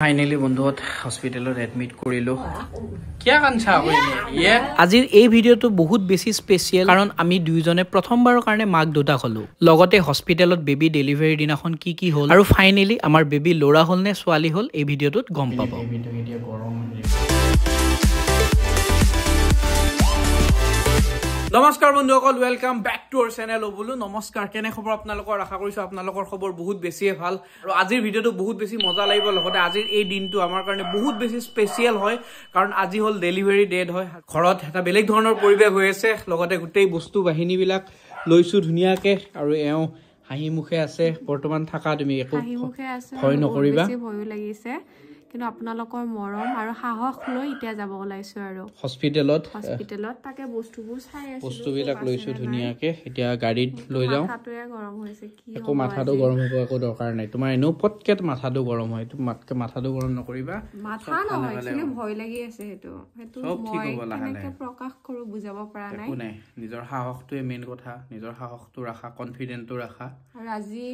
finally বন্ধুত হস্পিটেলত admit কৰিলো কিয়া কাঞ্চা কৰিলে ইয়ে আজিৰ এই ভিডিওটো বহুত বেছি স্পেশাল কাৰণ আমি দুইজনে প্ৰথমবাৰৰ কাৰণে মাক দুটাক হলো লগতে হস্পিটেলত বেবি ডেলিভাৰী দিনাখন কি হ'ল আৰু ফাইনালি আমাৰ বেবি লৰা হ'ল নে ছোৱালী হ'ল এই ভিডিওটোত গম পাব বেবিটো এতিয়া গৰম নমস্কাৰ বন্ধুসকল ওয়েলকাম ব্যাক টু আवर চেনেল বলো নমস্কাৰ কেনে খবৰ আপোনালোকৰ আশা কৰিছো আপোনালোকৰ খবৰ বহুত বেছিয়ে ভাল আৰু আজিৰ ভিডিওটো বহুত বেছি মজা লাগিব লগতে আজিৰ এই দিনটো আমাৰ কাৰণে বহুত বেছি স্পেশাল হয় কাৰণ আজি হ'ল ডেলিভাৰী ডেট হয় ঘৰত এটা বেলেগ ধৰণৰ পৰিবেশ হৈ আছে লগতে গোটেই বস্তু বাহিনী বিলাক লৈছো ধুনিয়াকে আৰু এও হাঁহি মুখে আছে বৰ্তমান থাকা তুমি একো ভয় নকৰিবা বেছি ভয় লাগিছে কিন্তু আপোনালোকৰ মৰম আৰু সাহস লৈ ইতিয়া যাব ওলাইছো আৰু হস্পিটেলত তাকে বস্তুবোৰ চাই আছো বস্তুবিলাক লৈছো ধুনিয়াকে এতিয়া গাড়ীত লৈ যাও মাথাটোৱে গৰম হৈছে কি একো মাথাটো গৰম হ'ব একো দৰকাৰ নাই তোমাৰ এনো পটকে মাথাটো গৰম হয় তুমি মাথাটো গৰম নকৰিবা মাথা নহয় একচুয়ালি ভয় লাগি আছে হেতু মই কেনেকৈ প্ৰকাশ কৰো বুজাব পৰা নাই একো নাই নিজৰ সাহসটোৱে মেইন কথা নিজৰ সাহসটো ৰাখা কনফিডেন্টটো ৰাখা আৰু আজি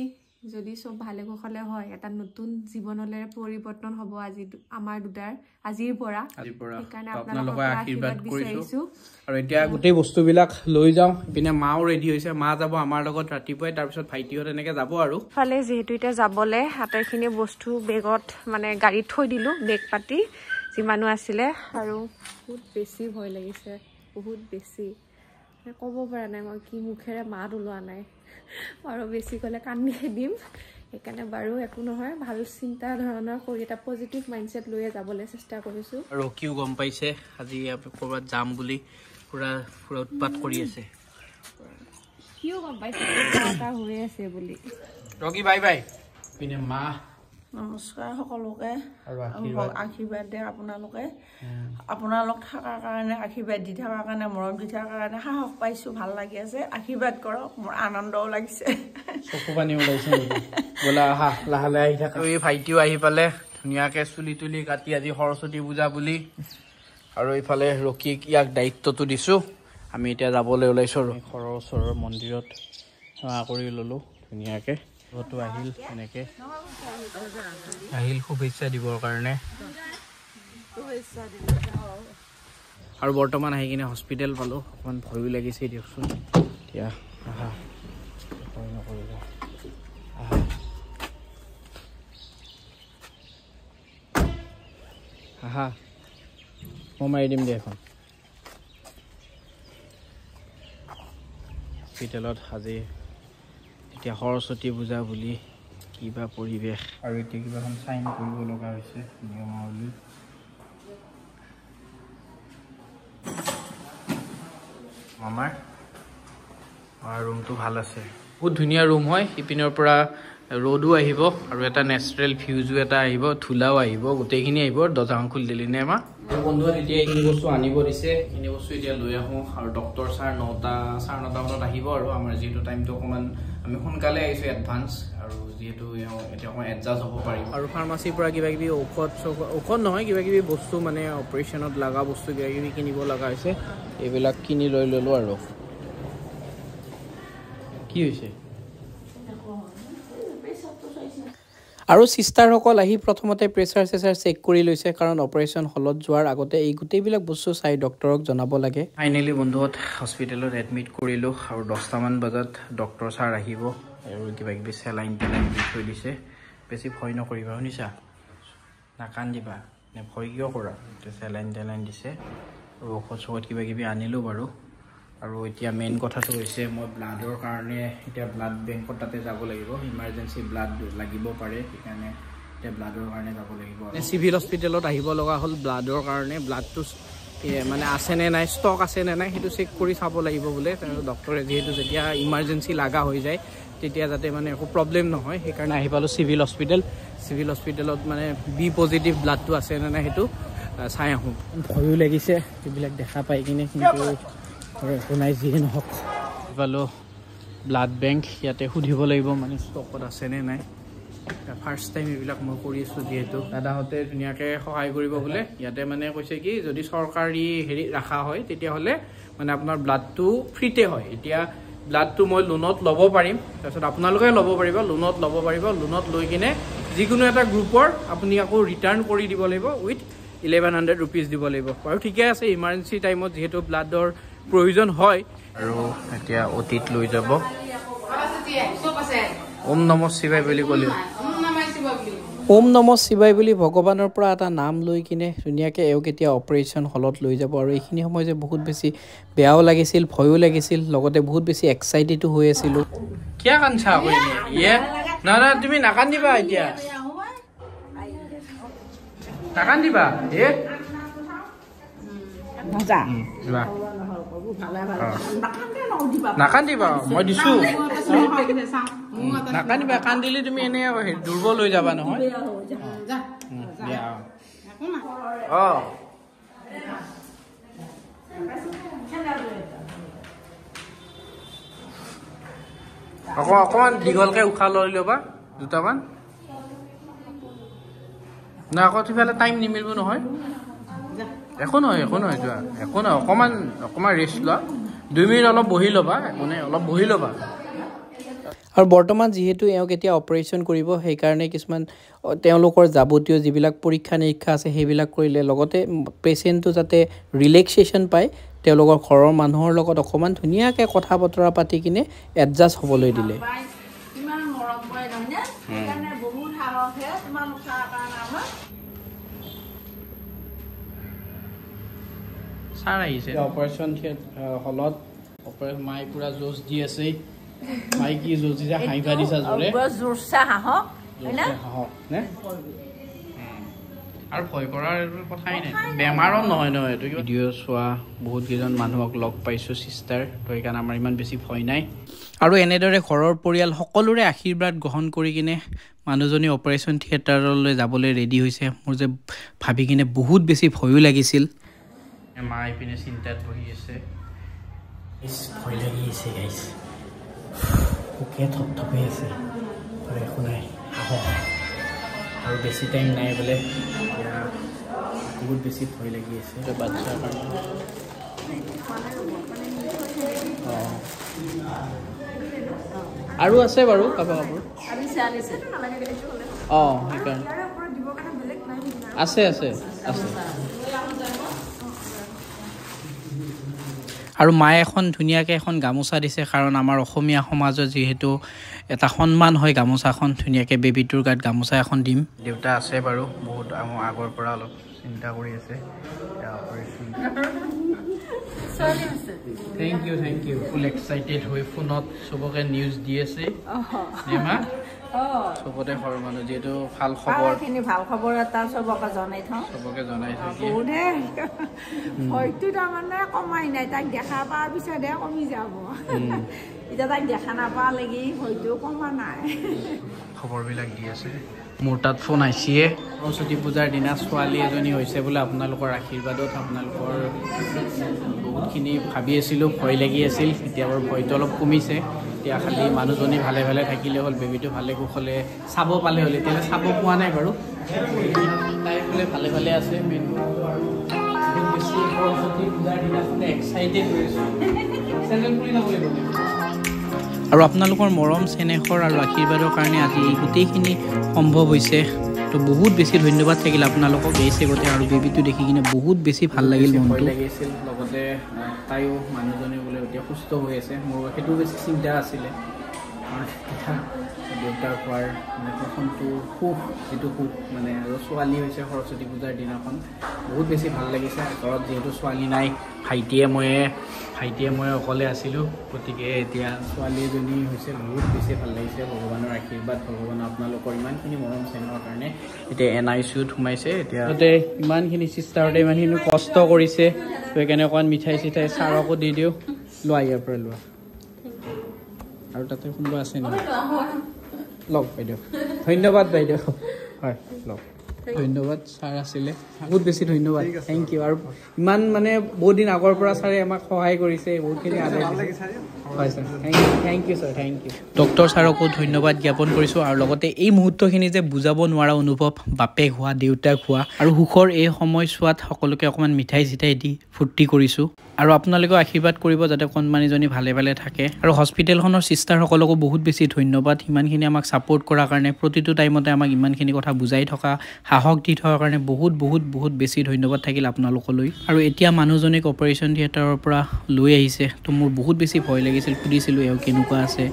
যদি সব ভালে কুশলে হয় এটা নতুন জীৱনলৈ পৰিৱৰ্তন হ'ব আজি আমাৰ দুটাৰ আজিৰ পৰা সেইকাৰণে আপোনালোকৰ আশীৰ্বাদ বিচাৰিছো আৰু এতিয়া গোটেই বস্তুবিলাক লৈ যাও পিনে মাও ৰেডি হৈছে মা যাব আমাৰ লগত ৰাতিপুৱাই তাৰ পিছত ভাইটিহঁত এনেকে যাব আৰু ফালে যেহেতু এটা যাবলে হাতেখিনি বস্তু বেগত মানে গাড়ীত থৈ দিলো বেগ পাতি যিমানো আছিলে আৰু বহুত বেছি ভয় লাগিছে বহুত বেছি ক'ব পৰা নাই মই কি মুখেৰে মাত ওলোৱা নাই আৰু বেছি কলে কান্দিয়ে দিম সেইকাৰণে বাৰু একো নহয় ভাল চিন্তা ধৰণৰ কৰি এটা পজিটিভ মাইন্ডসেট লৈ যাবলৈ চেষ্টা কৰিছো আৰু কিও গম পাইছে আজি কৰবাত যাম বুলি পুৰা উৎপাত কৰি আছে কিও গম পাইছে এটা হৈ আছে বুলি ৰকি বাই বাই পিনে মা নমস্কাৰ সকলোকে আশীৰ্বাদ দিয়ে আপোনালোক থকাৰ কাৰণে আশীৰ্বাদ দি থকাৰ কাৰণে মৰম দি থকাৰ কাৰণে সাহস পাইছো ভাল লাগি আছে আশীৰ্বাদ কৰক মোৰ আনন্দও লাগিছে চকু পানী ওলাইছে বলা আহা লাহে লাহে আহি থাকা এই ভাইটিও আহি পালে ধুনীয়াকে চুলি তুলি কাটি আজি সৰস্বতী পূজা বুলি আৰু এইফালে ৰকিক ইয়াক দায়িত্বটো দিছো আমি এতিয়া যাবলৈ ওলাইছো ঘৰৰ ওচৰৰ মন্দিৰত সেৱা কৰি ললো ধুনীয়াকে তো আহিল এনেকে আহিল শুভেচ্ছা দিবৰ কাৰণে আৰু বৰ্তমান আহি কিনে হস্পিটেল পালো অকমান ভয়ো লাগিছে দিয়কচোন এতিয়া আহা ভয় নকৰিবা আহা আহা মই মাৰি দিম দিয়া এখন হস্পিটেলত আজি এতিয়া সৰস্বতী পূজা বুলি কিবা পৰিৱেশ আৰু এতিয়া কিবা এখন চাইন কৰিব লগা হৈছে নিয়মাৱলী আমাৰ ৰুমটো ভাল আছে বহুত ধুনীয়া ৰুম হয় ইপিনৰ পৰা ৰ'দো আহিব আৰু এটা নেচাৰেল ভিউজো এটা আহিব ধূলাও আহিব গোটেইখিনি আহিব দৰ্জাখন খুলি দিলি নে মা বন্ধুহঁত এতিয়া এইখিনি বস্তু আনিব দিছে এইখিনি বস্তু এতিয়া লৈ আহোঁ আৰু ডক্টৰ ছাৰ 9:30 মানত আহিব আৰু আমাৰ যিহেতু টাইমটো অকণমান আমি সোনকালে আহিছোঁ এডভান্স আৰু যিহেতু এতিয়া অকণমান এডজাষ্ট হ'ব পাৰিম আৰু ফাৰ্মাচীৰ পৰা কিবা কিবি ঔষধ নহয় কিবা কিবি বস্তু মানে অপাৰেশ্যনত লগা বস্তু কিবা কিবি কিনিব লগা হৈছে এইবিলাক কিনি লৈ ল'লোঁ আৰু কি হৈছে আৰু সিস্টাৰসকল আহি প্ৰথমতে প্ৰেছাৰ চেক কৰি লৈছে কাৰণ অপাৰেশ্যন হলত যোৱাৰ আগতে এই গোটেইবিলাক বস্তু চাই ডক্টৰক জনাব লাগে ফাইনেলি বন্ধুহঁত হস্পিটেলত এডমিট কৰিলোঁ আৰু 10টামান বজাত ডক্টৰ ছাৰ আহিব আৰু কিবা কিবি চেলাইন দি থৈ দিছে বেছি ভয় নকৰিবা শুনিছা নাকান্দিবা নে ভয় কিয় কৰা চেলাইন দিছে আৰু ঔষধ কিবা কিবি আনিলোঁ বাৰু আৰু এতিয়া মেইন কথাটো হৈছে মই ব্লাডৰ কাৰণে এতিয়া ব্লাড বেংকত তাতে যাব লাগিব ইমাৰ্জেঞ্চি ব্লাড লাগিব পাৰে সেইকাৰণে এতিয়া ব্লাডৰ কাৰণে যাব লাগিব চিভিল হস্পিটেলত আহিব লগা হ'ল ব্লাডৰ কাৰণে ব্লাডটো মানে আছেনে নাই ষ্টক আছেনে নাই সেইটো চেক কৰি চাব লাগিব বোলে ডক্টৰে যিহেতু যেতিয়া ইমাৰ্জেঞ্চি লগা হৈ যায় তেতিয়া যাতে মানে একো প্ৰব্লেম নহয় সেইকাৰণে আহি পালোঁ চিভিল হস্পিটেলত মানে বি পজিটিভ ব্লাডটো আছেনে নাই সেইটো চাই আহোঁ ভয়ো লাগিছে এইবিলাক দেখা পাই কিনে কিন্তু একো নাই যিয়ে নহওক পালোঁ ব্লাড বেংক ইয়াতে সুধিব লাগিব মানে ষ্টকত আছেনে নাই ফাৰ্ষ্ট টাইম এইবিলাক মই কৰি আছোঁ যিহেতু দাদাহঁতে ধুনীয়াকৈ সহায় কৰিব বোলে ইয়াতে মানে কৈছে কি যদি চৰকাৰী হেৰি ৰখা হয় তেতিয়াহ'লে মানে আপোনাৰ ব্লাডটো ফ্ৰীতে হয় এতিয়া ব্লাডটো মই লোনত ল'ব পাৰিম তাৰপিছত আপোনালোকে ল'ব পাৰিব লোনত লৈ কিনে যিকোনো এটা গ্ৰুপৰ আপুনি আকৌ ৰিটাৰ্ণ কৰি দিব লাগিব উইথ 1100 rupees দিব লাগিব আৰু ঠিকে আছে ইমাৰ্জেন্সি টাইমত যেহেতু ব্লাডৰ প্ৰয়োজন হয় আৰু এতিয়া অতীত লৈ যাব ওম নমঃ শিৱায় বুলি ক'লে ওম নমঃ শিৱায় বুলি ভগৱানৰ পৰা এটা নাম লৈ কিনে ধুনীয়াকৈ এওঁক এতিয়া অপাৰেশ্যন হলত লৈ যাব আৰু এইখিনি সময় যে বহুত বেছি বেয়াও লাগিছিল ভয়ো লাগিছিল লগতে বহুত বেছি এক্সাইটেডো হৈ আছিলোঁ কিয় কান্দছা ইয়ে না না তুমি নাকান্দিবা এতিয়া নাকান্দিবা এ নাকান্দিবা মই দিছো নাকান্দিবা কান্দিলে তুমি এনে দুৰ্বল হৈ যাবা নহয় অকমান দীঘলকে উশাহ লৈ ল'বা দুটামান না আকৌ সিফালে টাইম নিমিলিব নহয় একো নহয় যোৱা একো নহয় অকমান ৰেষ্ট লোৱা 2 মিনিট অলপ বহি ল'বা একো নাই অলপ বহি ল'বা আৰু বৰ্তমান যিহেতু এওঁক এতিয়া অপাৰেশ্যন কৰিব সেইকাৰণে কিছুমান তেওঁলোকৰ যাৱতীয় যিবিলাক পৰীক্ষা নিৰীক্ষা আছে সেইবিলাক কৰিলে লগতে পেচেণ্টটো যাতে ৰিলেক্সেশ্যন পায় তেওঁলোকৰ ঘৰৰ মানুহৰ লগত অকমান ধুনীয়াকৈ কথা বতৰা পাতি কিনে এডজাষ্ট হ'বলৈ দিলে ছাৰ আহিছে অপাৰেশ্যন হলত মাই পুৰা জোচ দি আছে মাই কি জোচ দিছে হাঁহিবা দিছা জোৰে আৰু ভয় কৰাৰ কথাই নাই বেমাৰো নহয় এইটো ভিডিঅ' চোৱা বহুত কেইজন মানুহক লগ পাইছোঁ চিষ্টাৰ তো সেইকাৰণে আমাৰ ইমান বেছি ভয় নাই আৰু এনেদৰে ঘৰৰ পৰিয়াল সকলোৰে আশীৰ্বাদ গ্ৰহণ কৰি কিনে মানুহজনী অপাৰেশ্যন থিয়েটাৰলৈ যাবলৈ ৰেডি হৈছে মোৰ যে ভাবি কিনে বহুত বেছি ভয়ো লাগিছিল মা ইপিনে চিন্তাত বহি আছে ভয় লাগি আছে গাইছ ওকে থপথপে আছে আৰু একো নাই আৰু বেছি টাইম নাই বোলে বহুত বেছি ভয় লাগি আছে বাচ্চাৰ কাৰণে আৰু আছে বাৰু কাপোৰ সেইকাৰণে আছে আৰু মায়ে এখন ধুনীয়াকৈ এখন গামোচা দিছে কাৰণ আমাৰ অসমীয়া সমাজৰ যিহেতু এটা সন্মান হয় গামোচাখন ধুনীয়াকৈ বেবীটোৰ গাত গামোচা এখন দিম দেউতা আছে বাৰু বহুত আগৰ পৰা অলপ চিন্তা কৰি আছে থেংক ইউ ফুল এক্সাইটেড হৈ ফোনত চবকে নিউজ দি আছে চবতে ঘৰৰ মানুহ যিহেতু ভাল খবৰ এটা চবকে জনাই থওঁ হয়তো তাৰমানে কমাই নাই তাক দেখা পোৱাৰ পিছতহে কমি যাব এতিয়া তাক দেখা নাপা লাগি হয়তো কমা নাই খবৰবিলাক দি আছে মোৰ তাত ফোন আহিছে সৰস্বতী পূজাৰ দিনা ছোৱালী এজনী হৈছে বোলে আপোনালোকৰ আশীৰ্বাদত আপোনালোকৰ বহুতখিনি ভাবি আছিলোঁ ভয় লাগি আছিল এতিয়া বাৰু ভয়টো অলপ কমিছে এতিয়া খালি মানুহজনী ভালে ভালে থাকিলে হ'ল বেবীটো ভালে কুশলে চাব পালে হ'ল এতিয়ালৈ চাব পোৱা নাই বাৰু তাই বোলে ভালে ভালে আছে মেইন বহুত বেছি সৰস্বতী পূজাৰ দিনাখনে এক্সাইটেড হৈ আছোঁ চেনেল খুলি যাব লাগিব আৰু আপোনালোকৰ মৰম চেনেহৰ আৰু আশীৰ্বাদৰ কাৰণে আজি গোটেইখিনি সম্ভৱ হৈছে তো বহুত বেছি ধন্যবাদ থাকিল আপোনালোকক এই চেগতে আৰু বেবীটো দেখি কিনে বহুত বেছি ভাল লাগিল মনটো লাগিছিল লগতে তাইও মানুহজনী বোলে এতিয়া সুস্থ হৈ আছে মোৰ সেইটো বেছি চিন্তা আছিলে দেউতাৰ খোৱাৰ মানে প্ৰথমটো সুখ যিটো সুখ মানে আৰু ছোৱালী হৈছে সৰস্বতী পূজাৰ দিনাখন বহুত বেছি ভাল লাগিছে ঘৰত যিহেতু ছোৱালী নাই ভাইটিয়ে মই অকলে আছিলোঁ গতিকে এতিয়া ছোৱালী এজনী হৈছে বহুত বেছি ভাল লাগিছে ভগৱানৰ আশীৰ্বাদ ভগৱানৰ আপোনালোকৰ ইমানখিনি মৰম চেনেহৰ কাৰণে এতিয়া NICUত সোমাইছে এতিয়া ইমানখিনি চিষ্টাৰতে ইমানখিনি কষ্ট কৰিছে তো সেইকাৰণে অকণমান মিঠাই চিঠাই ছাৰকো দি দিওঁ লোৱা ইয়াৰ পৰা লোৱা আৰু তাতে কোনোবা আছে নেকি লওক বাইদেউ ধন্যবাদ বাইদেউ হয় লওক ধন্যবাদ ছাৰ আছিলে বহুত বেছি ধন্যবাদ থেংক ইউ আৰু ইমান মানে বহুত দিন আগৰ পৰা ছাৰে আমাক সহায় কৰিছে বহুতখিনি আদৰ হয় sir thank you sir thank you doctor ছাৰকো ধন্যবাদ জ্ঞাপন কৰিছোঁ আৰু লগতে এই মুহূৰ্তখিনি যে বুজাব নোৱাৰা অনুভৱ বাপেক হোৱা দেউতাক হোৱা আৰু সুখৰ এই সময়ছোৱাত সকলোকে অকণমান মিঠাই চিঠাই দি ফূৰ্তি কৰিছোঁ আৰু আপোনালোকেও আশীৰ্বাদ কৰিব যাতে কণমানিজনী ভালে ভালে থাকে আৰু হস্পিটেলখনৰ চিষ্টাৰসকলকো বহুত বেছি ধন্যবাদ ইমানখিনি আমাক ছাপোৰ্ট কৰাৰ কাৰণে প্ৰতিটো টাইমতে আমাক ইমানখিনি কথা বুজাই থকা সাহস দি থকাৰ কাৰণে বহুত বেছি ধন্যবাদ থাকিল আপোনালোকলৈ আৰু এতিয়া মানুহজনীক অপাৰেশ্যন থিয়েটাৰৰ পৰা লৈ আহিছে তো মোৰ বহুত বেছি ভয় লাগিছিল সুধিছিলোঁ এওঁ কেনেকুৱা আছে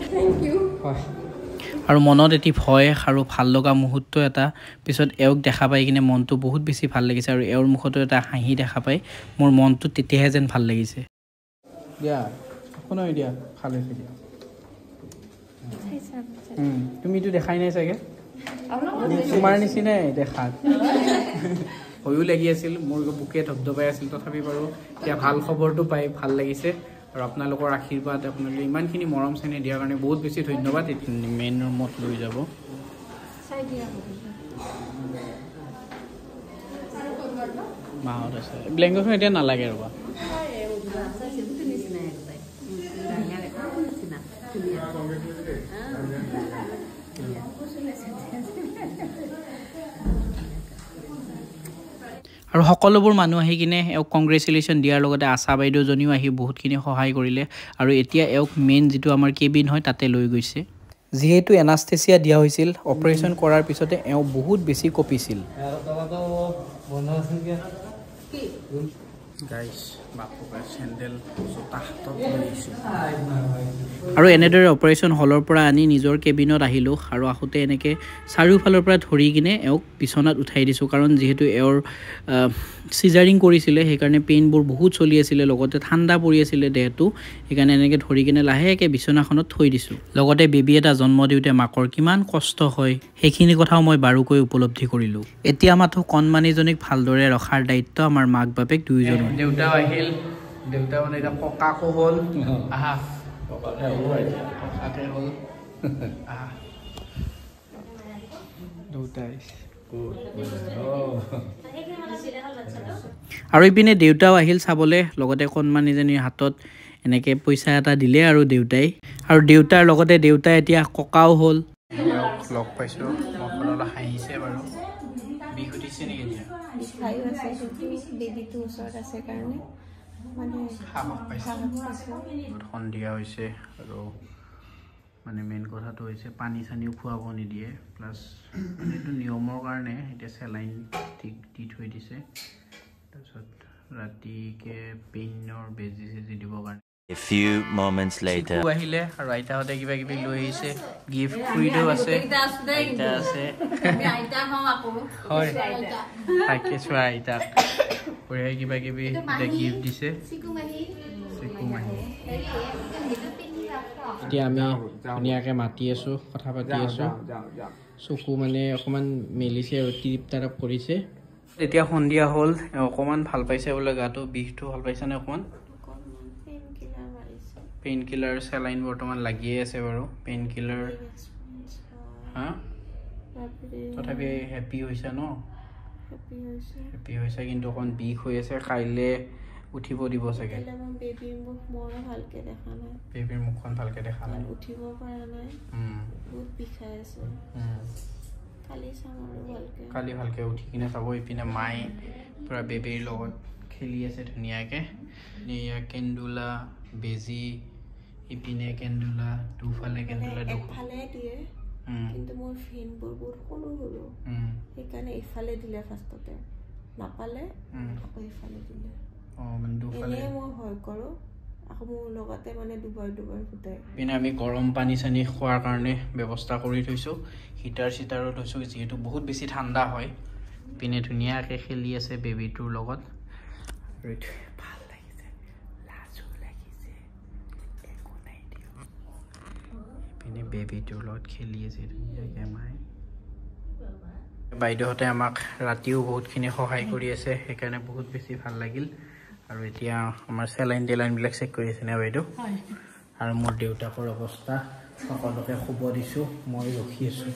আৰু মনত এটি ভয় আৰু ভাল লগা মুহূৰ্ত এটা পিছত এওঁক দেখা পাই কিনে মনটো বহুত বেছি ভাল লাগিছে আৰু এওঁৰ মুখতো এটা হাঁহি দেখা পাই মোৰ মনটো তেতিয়াহে যেন ভাল লাগিছে দিয়া কোনো দিয়া ভাল হৈছে দিয়া তুমিতো দেখাই নাই চাগে তোমাৰ নিচিনাই দেখাত ভয়ো লাগি আছিল মোৰ বুকে ধপধপাই আছিল তথাপি বাৰু এতিয়া ভাল খবৰটো পাই ভাল লাগিছে আৰু আপোনালোকৰ আশীৰ্বাদ আপোনালোকে ইমানখিনি মৰম চেনেহ দিয়াৰ কাৰণে বহুত বেছি ধন্যবাদ মেইন ৰুমত লৈ যাব মাহঁত আছে ব্লেংকেটখন এতিয়া নালাগে ৰ'বা আৰু সকলোবোৰ মানুহ আহি কিনে এওঁক কংগ্ৰেচুলেশ্যন দিয়াৰ লগতে আশা বাইদেউজনীও আহি বহুতখিনি সহায় কৰিলে আৰু এতিয়া এওঁক মেইন যিটো আমাৰ কেবিন হয় তাতে লৈ গৈছে যিহেতু এনাষ্টেচিয়া দিয়া হৈছিল অপাৰেশ্যন কৰাৰ পিছতে এওঁ বহুত বেছি কঁপিছিল আৰু এনেদৰে অপাৰেশ্যন হলৰ পৰা আনি নিজৰ কেবিনত আহিলোঁ আৰু আহোঁতে এনেকৈ চাৰিওফালৰ পৰা ধৰি কিনে এওঁক বিচনাত উঠাই দিছোঁ কাৰণ যিহেতু এওঁৰ চিজাৰিং কৰিছিলে সেইকাৰণে পেইনবোৰ বহুত চলি আছিলে লগতে ঠাণ্ডা পৰি আছিলে দেহটো সেইকাৰণে এনেকৈ ধৰি কিনে লাহেকৈ বিচনাখনত থৈ দিছোঁ লগতে বেবী এটা জন্ম দিওঁতে মাকৰ কিমান কষ্ট হয় সেইখিনি কথাও মই বাৰুকৈ উপলব্ধি কৰিলোঁ এতিয়া মাথো কণমানিজনীক ভালদৰে ৰখাৰ দায়িত্ব আমাৰ মাক বাপেক দুয়োজনৰ দেউতাও আহিল দেউতা মানে এতিয়া ককাকো হ'ল আহা ককাকে হ'ল আহা দেউতাই আৰু ইপিনে দেউতাও আহিল চাবলৈ লগতে কণমানিজনীৰ হাতত এনেকৈ পইচা এটা দিলে আৰু দেউতাৰ লগতে দেউতাই এতিয়া ককাও হ'ল লগ পাইছোঁ মুখখন অলপ হাঁহিছে বাৰু বিষ উঠিছে নেকি এতিয়া বেবীটো ওচৰত আছে কাৰণে মানে সাহস পাইছে সন্ধিয়া হৈছে আৰু মানে মেইন কথাটো হৈছে পানী চানীও খুৱাব নিদিয়ে প্লাছ এইটো নিয়মৰ কাৰণে এতিয়া চেলাইন দি থৈ দিছে তাৰপিছত ৰাতিকে পেইনৰ বেজি চেজি দিবৰ কাৰণে A few moments later আহিলে আৰু আইতাহঁতে কিবা কিবি লৈ আহিছে গিফ্ট খুইদেউ আছে আইতা আছে হয় তাকে চোৱা আইতাক খুৰীয়ে কিবা কিবি গিফ্ট দিছে এতিয়া আমি ধুনীয়াকৈ মাতি আছোঁ কথা পাতি আছোঁ চকু মানে অকণমান মেলিছে আৰু টিপ টাৰপ কৰিছে এতিয়া সন্ধিয়া হ'ল অকণমান ভাল পাইছে বোলে গাটো বিষটো ভাল পাইছেনে অকণমান পেইন কিলাৰ চেলাইন বৰ্তমান লাগিয়ে আছে বাৰু পেইন কিলাৰ হা তথাপি হেপী হৈছে ন হেপী হৈছে কিন্তু অকণ বিষ হৈ আছে কাইলৈ উঠিব দিব চাগে বেবীৰ মুখখন ভালকৈ দেখা নাই উঠিব পৰা নাই বহুত বিষাই আছে কালি ভালকৈ উঠি কিনে চাব ইপিনে মায়ে পূৰা বেবীৰ লগত খেলি আছে ধুনীয়াকৈ এয়া কেন্দুলা বেজি ইপিনে কেন্দুলা দুফালে কেন্দুলা দুফালে দিয়ে কিন্তু মোৰ ফেনবোৰ বহুত সৰু সৰু সেইকাৰণে ইফালে দিলে ফাৰ্ষ্টতে নাপালে আকৌ ইফালে দিলে এনেই মই ভয় কৰোঁ আকৌ মোৰ লগতে মানে দুবাৰ ফুটাই পিনে আমি গৰম পানী চানী খোৱাৰ কাৰণে ব্যৱস্থা কৰি থৈছোঁ হিটাৰ চিটাৰো থৈছোঁ যিহেতু বহুত বেছি ঠাণ্ডা হয় পিনে ধুনীয়াকৈ খেলি আছে বেবীটোৰ লগত ভাল লাগিছে লাজো লাগিছে একো নাই দিয়ক পিনে বেবীটোৰ লগত খেলি আছে ধুনীয়াকৈ মায়ে বাইদেউহঁতে আমাক ৰাতিও বহুতখিনি সহায় কৰি আছে সেইকাৰণে বহুত বেছি ভাল লাগিল আৰু এতিয়া আমাৰ চেলাইন টেলাইনবিলাক চেক কৰি আছে নে বাইদেউ আৰু মোৰ দেউতাকৰ অৱস্থা সকলোকে শুব দিছোঁ মই ৰখি আছোঁ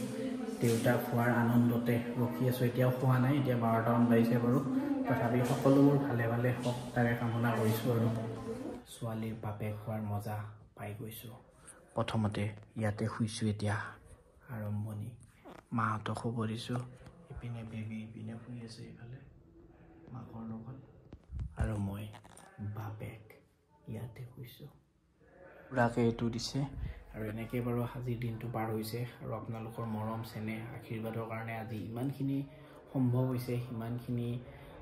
দেউতাক খোৱাৰ আনন্দতে ৰখি আছোঁ এতিয়াও খোৱা নাই এতিয়া 12টামান বাজিছে বাৰু তথাপি সকলোবোৰ ভালে ভালে হওক তাৰে কামনা কৰিছোঁ আৰু ছোৱালীৰ বাপেক খোৱাৰ মজা পাই গৈছোঁ প্ৰথমতে ইয়াতে শুইছোঁ এতিয়া আৰম্ভণি মাহঁতক শুব দিছোঁ ইপিনে বেবী ইপিনে শুই আছে এইফালে মাকৰ লগত আৰু মই বাপেক ইয়াতে শুইছোঁ পুৰাকৈ এইটো দিছে আৰু এনেকৈ বাৰু আজিৰ দিনটো পাৰ হৈছে আৰু আপোনালোকৰ মৰম চেনেহ আশীৰ্বাদৰ কাৰণে আজি ইমানখিনি সম্ভৱ হৈছে সিমানখিনি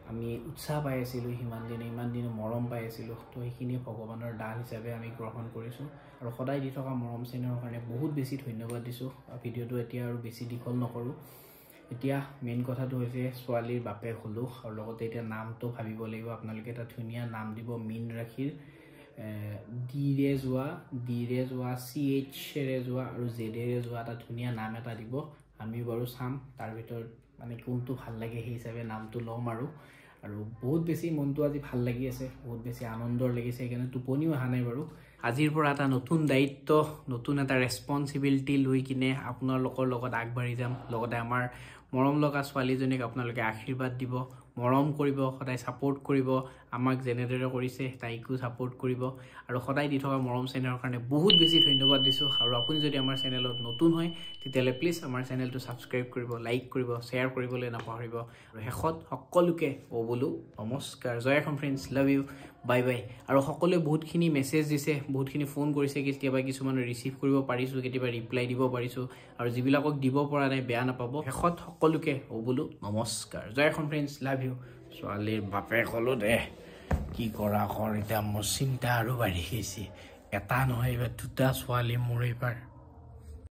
আমি উৎসাহ পাই আছিলোঁ ইমান দিনে মৰম পাই আছিলোঁ তো সেইখিনি ভগৱানৰ দান হিচাপে আমি গ্ৰহণ কৰিছোঁ আৰু সদায় দি থকা মৰম চেনেহৰ কাৰণে বহুত বেছি ধন্যবাদ দিছোঁ ভিডিঅ'টো এতিয়া আৰু বেছি দীঘল নকৰোঁ এতিয়া মেইন কথাটো হৈছে ছোৱালীৰ বাপেক হ'লোঁ আৰু লগতে এতিয়া নামটো ভাবিব লাগিব আপোনালোকে এটা ধুনীয়া নাম দিব মীন ৰাশিৰ ডিৰে যোৱা CHৰে যোৱা আৰু জেডেৰে যোৱা এটা ধুনীয়া নাম এটা দিব আমি বাৰু চাম তাৰ ভিতৰত মানে কোনটো ভাল লাগে সেই হিচাপে নামটো ল'ম আৰু বহুত বেছি মনটো আজি ভাল লাগি আছে বহুত বেছি আনন্দৰ লাগিছে সেইকাৰণে টোপনিও অহা নাই বাৰু আজিৰ পৰা এটা নতুন দায়িত্ব নতুন এটা ৰেছপন্সিবিলিটি লৈ কিনে আপোনালোকৰ লগত আগবাঢ়ি যাম লগতে আমাৰ মৰম লগা ছোৱালীজনীক আপোনালোকে আশীৰ্বাদ দিব মৰম কৰিব সদায় ছাপোৰ্ট কৰিব আমাক যেনেদৰে কৰিছে তাইকো ছাপোৰ্ট কৰিব আৰু সদায় দি থকা মৰম চেনেহৰ কাৰণে বহুত বেছি ধন্যবাদ দিছোঁ আৰু আপুনি যদি আমাৰ চেনেলত নতুন হয় তেতিয়াহ'লে প্লিজ আমাৰ চেনেলটো ছাবস্ক্ৰাইব কৰিব লাইক কৰিব শ্বেয়াৰ কৰিবলৈ নাপাহৰিব আৰু শেষত সকলোকে বোলো নমস্কাৰ জয় Assam friends love you bye bye আৰু সকলোৱে বহুতখিনি মেছেজ দিছে বহুতখিনি ফোন কৰিছে কেতিয়াবা কিছুমান ৰিচিভ কৰিব পাৰিছোঁ কেতিয়াবা ৰিপ্লাই দিব পাৰিছোঁ আৰু যিবিলাকক দিব পৰা নাই বেয়া নাপাব শেষত সকলোকে বোলো নমস্কাৰ জয় অসম ফ্ৰেণ্ডছ লাভ ইউ ছোৱালীৰ বাপেক হ'লোঁ দে কি কৰা কৰ এতিয়া মোৰ চিন্তা আৰু বাঢ়ি গৈছে এটা নহয় এইবাৰ দুটা ছোৱালী মোৰ এইবাৰ